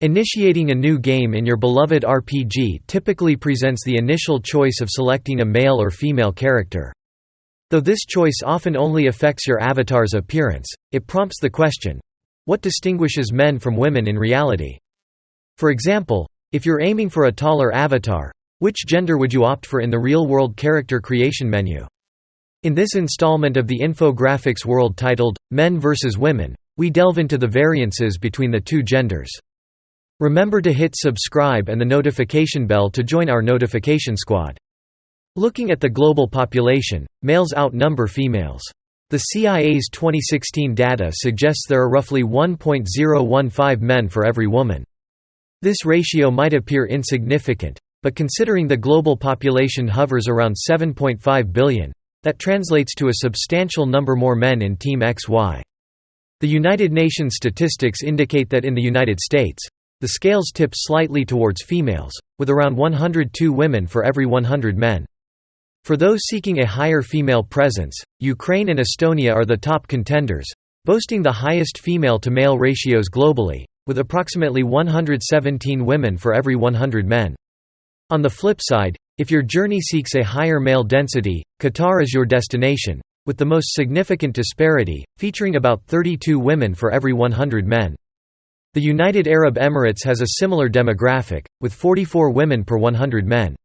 Initiating a new game in your beloved RPG typically presents the initial choice of selecting a male or female character. Though this choice often only affects your avatar's appearance, it prompts the question, what distinguishes men from women in reality? For example, if you're aiming for a taller avatar, which gender would you opt for in the real-world character creation menu? In this installment of the Infographics World titled, Men vs. Women, we delve into the variances between the two genders. Remember to hit subscribe and the notification bell to join our notification squad. Looking at the global population, males outnumber females. The CIA's 2016 data suggests there are roughly 1.015 men for every woman. This ratio might appear insignificant, but considering the global population hovers around 7.5 billion, that translates to a substantial number more men in Team XY. The United Nations statistics indicate that in the United States, the scales tip slightly towards females, with around 102 women for every 100 men. For those seeking a higher female presence, Ukraine and Estonia are the top contenders, boasting the highest female-to-male ratios globally, with approximately 117 women for every 100 men. On the flip side, if your journey seeks a higher male density, Qatar is your destination, with the most significant disparity, featuring about 32 women for every 100 men. The United Arab Emirates has a similar demographic, with 44 women per 100 men.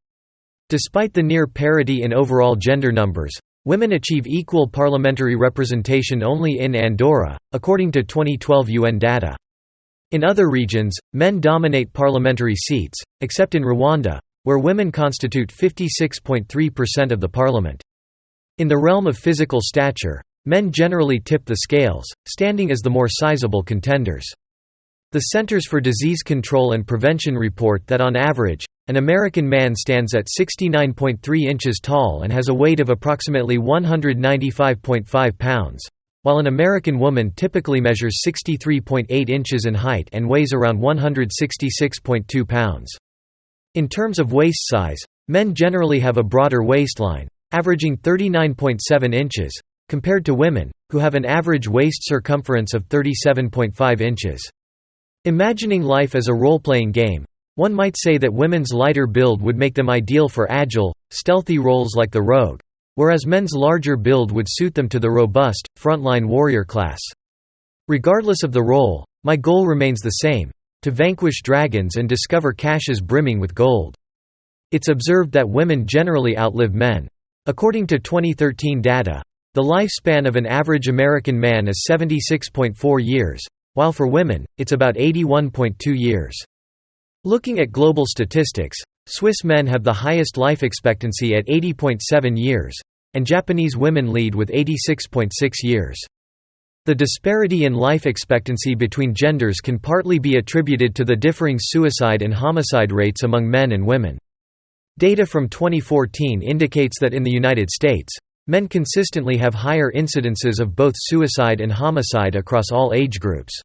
Despite the near parity in overall gender numbers, women achieve equal parliamentary representation only in Andorra, according to 2012 UN data. In other regions, men dominate parliamentary seats, except in Rwanda, where women constitute 56.3% of the parliament. In the realm of physical stature, men generally tip the scales, standing as the more sizable contenders. The Centers for Disease Control and Prevention report that on average, an American man stands at 69.3 inches tall and has a weight of approximately 195.5 pounds, while an American woman typically measures 63.8 inches in height and weighs around 166.2 pounds. In terms of waist size, men generally have a broader waistline, averaging 39.7 inches, compared to women, who have an average waist circumference of 37.5 inches. Imagining life as a role-playing game, one might say that women's lighter build would make them ideal for agile, stealthy roles like the rogue, whereas men's larger build would suit them to the robust, frontline warrior class. Regardless of the role, my goal remains the same: to vanquish dragons and discover caches brimming with gold. It's observed that women generally outlive men. According to 2013 data, the lifespan of an average American man is 76.4 years, while for women, it's about 81.2 years. Looking at global statistics, Swiss men have the highest life expectancy at 80.7 years, and Japanese women lead with 86.6 years. The disparity in life expectancy between genders can partly be attributed to the differing suicide and homicide rates among men and women. Data from 2014 indicates that in the United States, men consistently have higher incidences of both suicide and homicide across all age groups.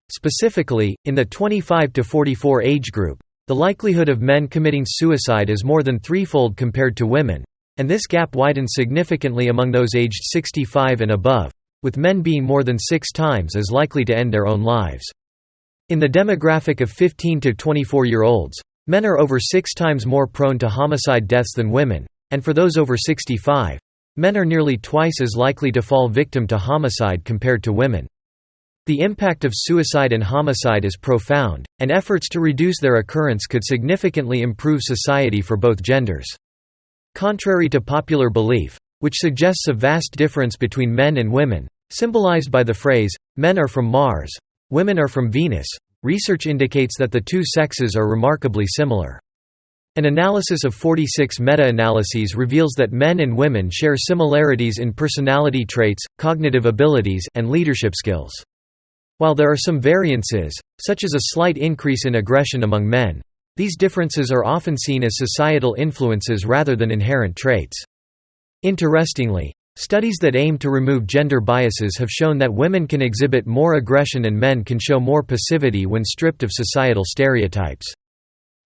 Specifically, in the 25 to 44 age group, the likelihood of men committing suicide is more than threefold compared to women, and this gap widens significantly among those aged 65 and above, with men being more than 6 times as likely to end their own lives. In the demographic of 15 to 24-year-olds, men are over 6 times more prone to homicide deaths than women, and for those over 65, men are nearly twice as likely to fall victim to homicide compared to women. The impact of suicide and homicide is profound, and efforts to reduce their occurrence could significantly improve society for both genders. Contrary to popular belief, which suggests a vast difference between men and women, symbolized by the phrase, "men are from Mars, women are from Venus," research indicates that the two sexes are remarkably similar. An analysis of 46 meta-analyses reveals that men and women share similarities in personality traits, cognitive abilities, and leadership skills. While there are some variances, such as a slight increase in aggression among men, these differences are often seen as societal influences rather than inherent traits. Interestingly, studies that aim to remove gender biases have shown that women can exhibit more aggression and men can show more passivity when stripped of societal stereotypes.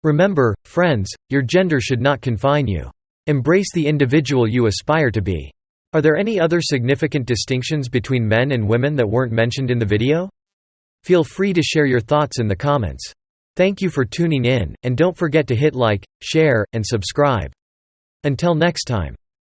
Remember, friends, your gender should not confine you. Embrace the individual you aspire to be. Are there any other significant distinctions between men and women that weren't mentioned in the video? Feel free to share your thoughts in the comments. Thank you for tuning in, and don't forget to hit like, share, and subscribe. Until next time.